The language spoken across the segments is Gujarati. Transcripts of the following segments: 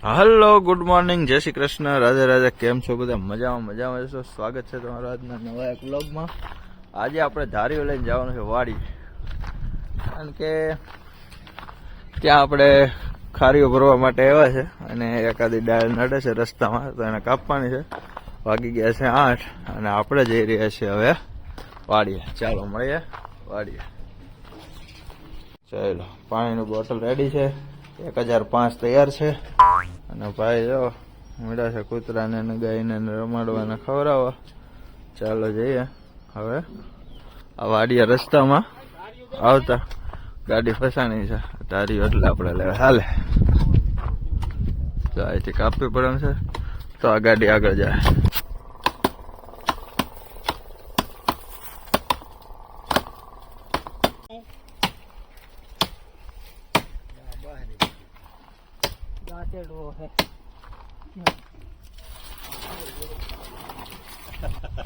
હલો, ગુડ મોર્નિંગ, જય શ્રી કૃષ્ણ, રાધે રાધે. કેમ છો બધા? મજામાં છો? સ્વાગત છે તમારા આજના નવા એક વ્લોગમાં. આજે આપણે ધારીઓ લઈને જવાનું છે વાડી, કારણ કે ત્યાં આપણે ખારીઓ ભરવા માટે આવ્યા છે અને એકાદી ડાળ નડે છે રસ્તામાં, તો એને કાપવાની છે. વાગી ગયા છે 8 અને આપણે જઈ રહ્યા છીએ હવે વાડીએ. ચાલો મળીએ વાડીએ. ચાલો, પાણીની બોટલ રેડી છે, 1005 તૈયાર છે. અને ભાઈ જો મળ્યા છે કૂતરાને ને ગાયને રમાડવાને ખવડાવવા. ચાલો જઈએ હવે આ વાડિયા. રસ્તામાં આવતા ગાડી ફસાણી છે ધારીઓ, એટલે આપણે લેવા હાલે. તો અહીંથી કાપવી પડે છે, તો આ ગાડી આગળ જાય.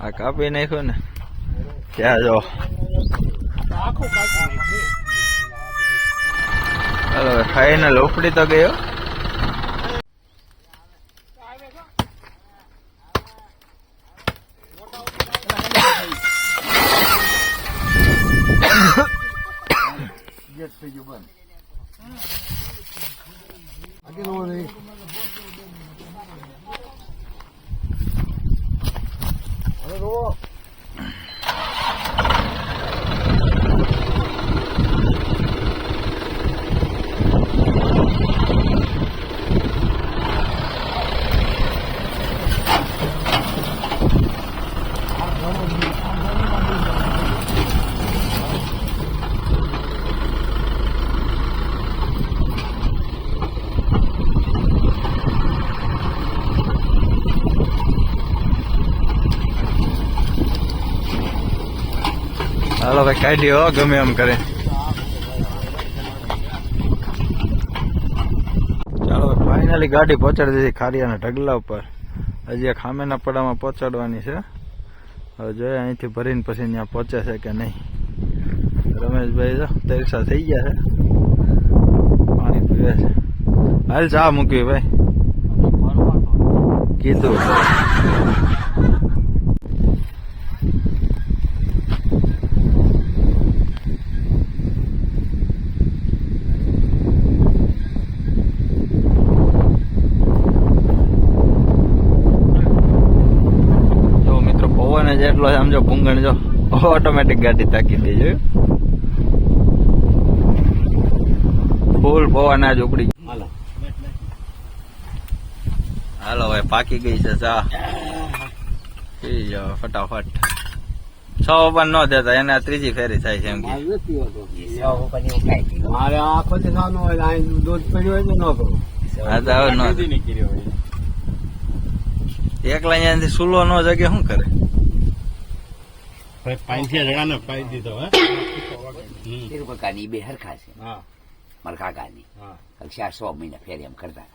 આ કાપી નાખ્યો ને ત્યાં જો. હાલો ખાઈને લોફડી તો ગયો. હાલો ભાઈ કાઢી હો, ગમે એમ કરે. ચાલો ફાઇનલી ગાડી પહોંચાડી દીધી ખારિયાના ઢગલા ઉપર. હજી આ ખામેના પડામાં પહોંચાડવાની છે. હવે જોઈએ અહીંથી ભરીને પછી ત્યાં પહોંચે છે કે નહીં. રમેશભાઈ જો તરસા થઈ ગયા છે, પાણી પીવે છે. હાલ ચા મૂકવી ભાઈ, કીધું. જેટલો સમજો ભૂંગણ જો ઓટોમેટિક ગાડી તાકી દે છે. ફૂલ પવન આજ ઉપડી. હાલો ભાઈ પાકી ગઈ છે ચા. પી જાઓ ફટાફટ. 6 પણ ન દેતા, એને ત્રીજી ફેરી થાય છે એમ કે. મારે આખોથી નાનું હોય, દૂધ પડ્યું હોય તો ન કરું. હા તો હવે એકલા અહીંયાથી સુલો ન જગે શું કરે? બે હરખા છે મારા કાકાની. 400 મહિના ફેર એમ કરતા.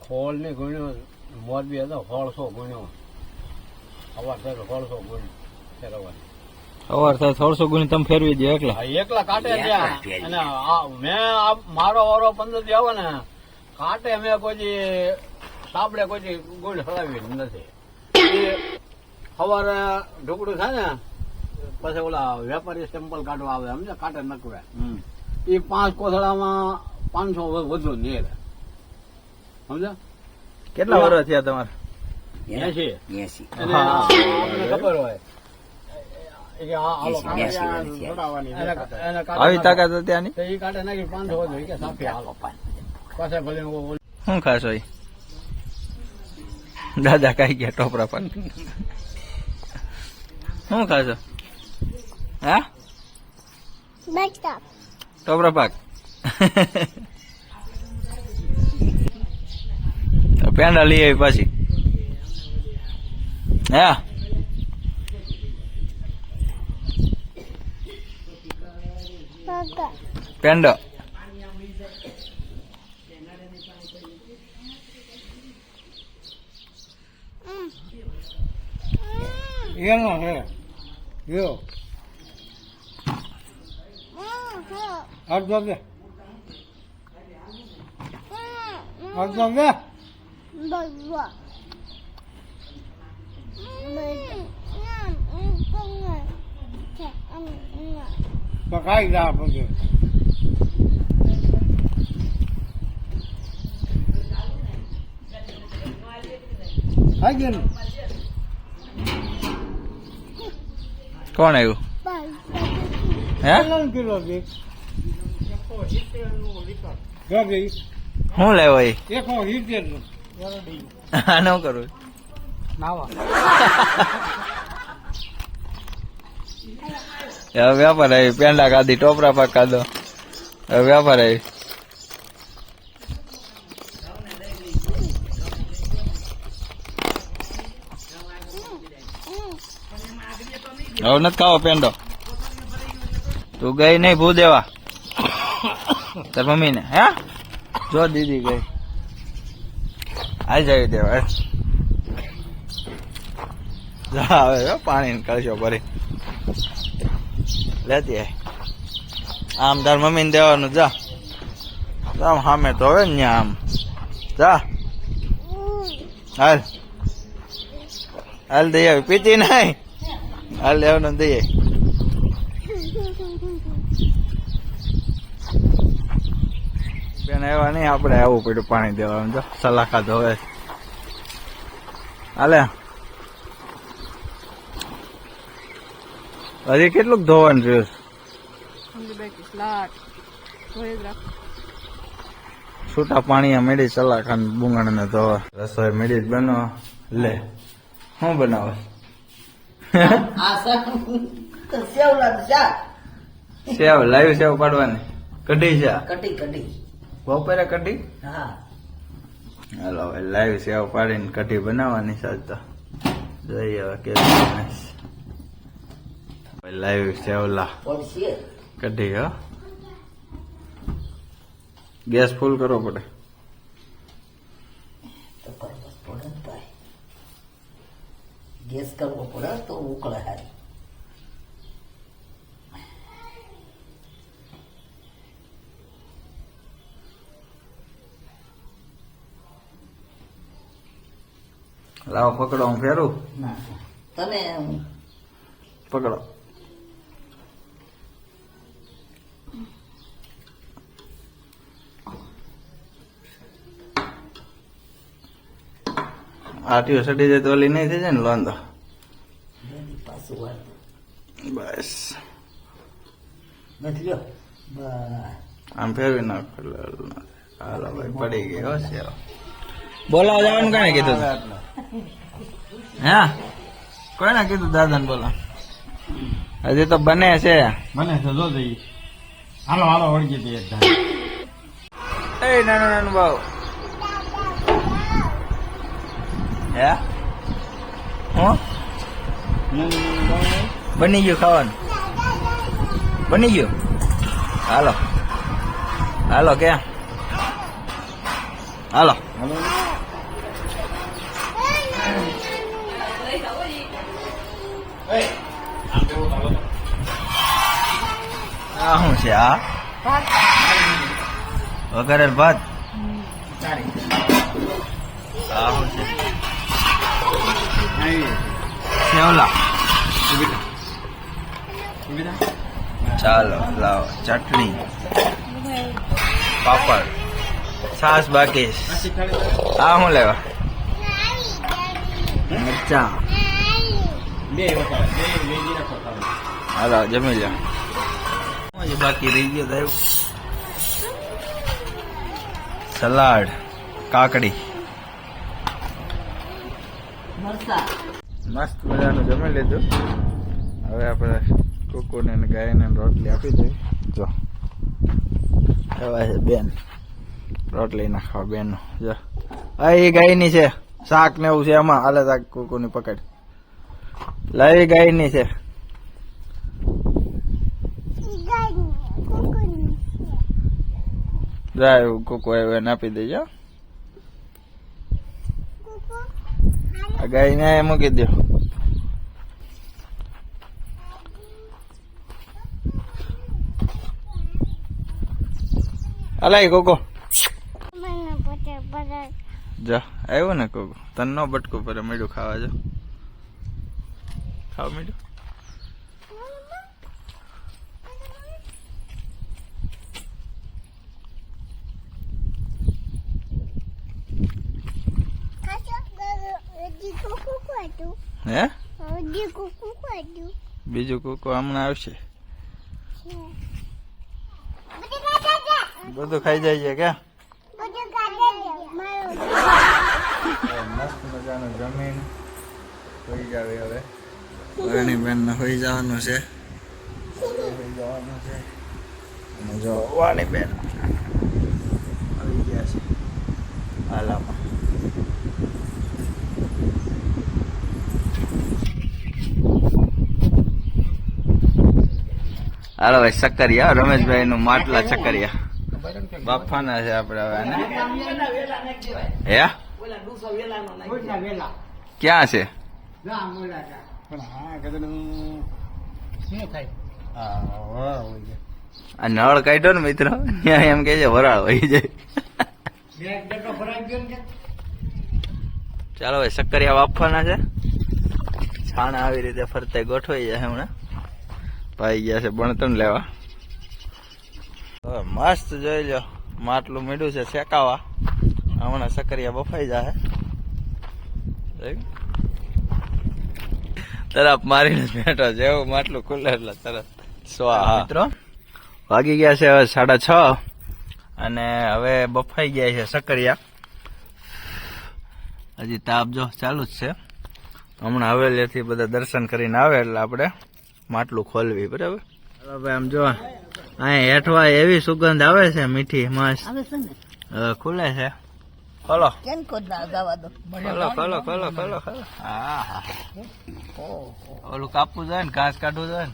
ખોળ ને ગુણ્યો મોરબી હતો, 100 ગુણ્યો. અવાર થાય 100 ગુણ્યો ફેરવવાની. અવાર થાય 100 ગુણી તમે ફેરવી દો એકલા? એકલા કાંટે ત્યાં. અને મેં મારો વારો 15 દી આવે ને કાંટે મેં કોઈ સાંભળે કોઈ ગુણ હલાવી નથી. સવારે ઢોકળું થાય ને પછી ઓલા વેપારી સેમ્પલ કાઢવા આવે, સમજે કાંટે નકવે. એ 5 કોથળામાં 500 વધુ નીર. સમજે કેટલા વર્ષ થયા તમારે? 80. ખબર હોય આવી તાકાત ત્યાંની. એ કાંટે નાખી 500 વધુ કે સાફી હાલો. પાછા ભલે શું ખાશો? દાદા કઈ ગયા ટોપરા પર. શું ખાશો? હા ટોપરા પાક. પેંડા લઈ આવી પાછી. હા પેંડો. એમાં છે જો અડધો દે પકાઈ જા પછી ખાઈ ને કોણ આવ્યું હે કિલો દે હું લેવો એ 170 આ ન કરું નાવા હવે વ્યાપાર આવી પેંડા ખાધી ટોપરા પાક ખાધો હવે વ્યાપાર આવી હવે નથી ખાવો પેંડો તું ગઈ નહીં ભૂ દેવા તાર મમ્મી ને હે જો દીદી ગઈ હાલ જાવી દેવા જા હવે પાણી કળશો ભરી લેતી આય આમ તાર મમ્મી ને દેવાનું જા આમ સામે તો હવે ને આમ જા હાલ હાલ દઈ આવી પીતી નહીં હાલ લેવાનું દઈએ બેન એવા નહીં આપણે આવવું પડ્યું પાણી દેવાનું જો સલાખા ધોવે હાલે હજી કેટલુંક ધોવાનું રહ્યું છૂટા પાણી મેળી સલાખા બુંગણ ને ધોવા રસોઈ મેળી જ બનો લે શું બનાવે સેવ લાઈવ સેવ પાડવાની કઢી છે કટી બપોરે કઢી હા હાલો હવે લાઈવ સેવ પાડીને કઢી બનાવવાની સાચતા જોઈએ હવે કેવી લાઈવ સેવલા પડશે કઢી હો ગેસ ફૂલ કરવો પડે તો કરવો પડે ને ભાઈ ગેસ કરવો પડે તો ઉકળે હારી લાવો પકડો હું ફેરું ના તમે પકડો આટીઓ સડી જાય તો ઓલી નહીં થઈ જાય ને લોંદો પાછું વાર બસ નથી લ્યો બસ આમ ફેરવી નાખો હાલો ભાઈ પડી ગઈ હો સેવ બોલાવ જવાનું કઈ કીધું હે કોઈને કીધું દાદા ને બોલા હજી તો બને છે મને સજો દઈ હાલો હાલો વળગી દે એક એ નાનું નાનું બાવ હે હું બની ગયું ખાવાનું બની ગયું હાલો હાલો ક્યાં હાલો આ શું છે આ વઘારેલ ભાત આ શું છે સેવલા ચાલો લાવો ચટણી પાપડ છાસ બાકી આ શું લેવા મરચા હાલો જમી લો બાકી રહી ગયો થયું સલાડ કાકડી મસ્ત મજાનું જમી લીધું હવે આપણે કુકુને અને ગાયને રોટલી આપી દઈએ જો એવા છે બેન રોટલી ના ખાવા બેન જો એ ગાયની છે શાક ને એવું છે એમાં હાલે શાક કુકુની પકડ લાવી ગાયની છે જાય કુકુ આવ્યો એને આપી દેજો આ ગાયને મૂકી દો અલાઈ કોકો જા આવ્યો ને કોક તને નો બટકું પડે મીઠું ખાવા જો ખાવ મીઠું હે બીજું કોકો હમણાં આવશે બધું ખાઈ જાય છે ક્યાં મસ્ત મજાનું જમીન હોઈ જાવે હવે પરણીબેન ને હોઈ જવાનું છે અને જો વાણીબેન આવી ગયા છે હાલામાં હાલો ભાઈ સક્કરિયા રમેશભાઈ નું માટલા ચક્કરિયા બાફાના છે આપડે હવે આને હે ક્યાં છે આ નળ કાઢ્યો ને મિત્રો ત્યાં એમ કે છે વરાળ વહી જાય ચાલો ભાઈ સક્કરિયા બાફવાના છે છાણા આવી રીતે ફરતે ગોઠવાઈ જાય હમણાં ભાઈ ગયા છે બણતણ લેવા હવે મસ્ત જોઈ લો માટલું મીઠું છે શેકાવા હમણાં સક્કરિયા બફાઈ જાય તરફ મારીને બેઠો જેવું માટલું ખુલે એટલે તરત સ્વાહા મિત્રો વાગી ગયા છે હવે 6:30 અને હવે બફાઈ ગયા છે સક્કરિયા હજી તાપ જો ચાલુ જ છે હમણાં હવેલીથી બધા દર્શન કરીને આવે એટલે આપણે માટલું ખોલવી બરાબર હવે ભાઈ આમ જો અહીં હેઠવા એવી સુગંધ આવે છે મીઠી મસ્ત હવે ખુલે છે ખોલો ખોલો ખોલો ખોલો ખોલો હા ઓલું કાપવું જોઈએ ને ઘાસ કાઢવું જોઈએ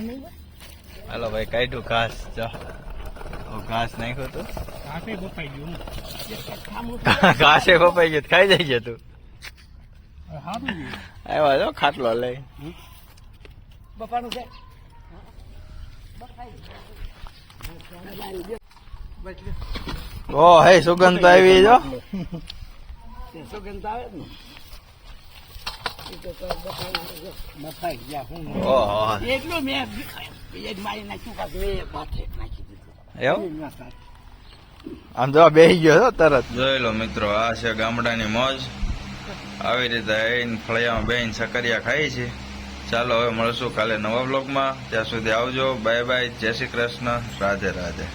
ને હાલો ભાઈ કાઢ્યું ઘાસ જો ઘાસ નાખ્યું તું ઘાસે બપાઈ ગયું ખાઈ જાય છે તું આવ્યા જો ખાટલો લઈ બપાનું છે ઓ હે સુગંધ તો આવી જો સુગંધ આવે ને એટલું મેં મારી નાખ્યું એવું આમ જો બેસી ગયો છો તરત જોઈ લો મિત્રો આ છે ગામડાની મોજ આવી રીતે આવીને ફળિયામાં બેહીને સક્કરિયા ખાઈ છે ચાલો હવે મળશું કાલે નવા બ્લોગમાં ત્યાં સુધી આવજો બાય બાય જય શ્રી કૃષ્ણ રાધે રાધે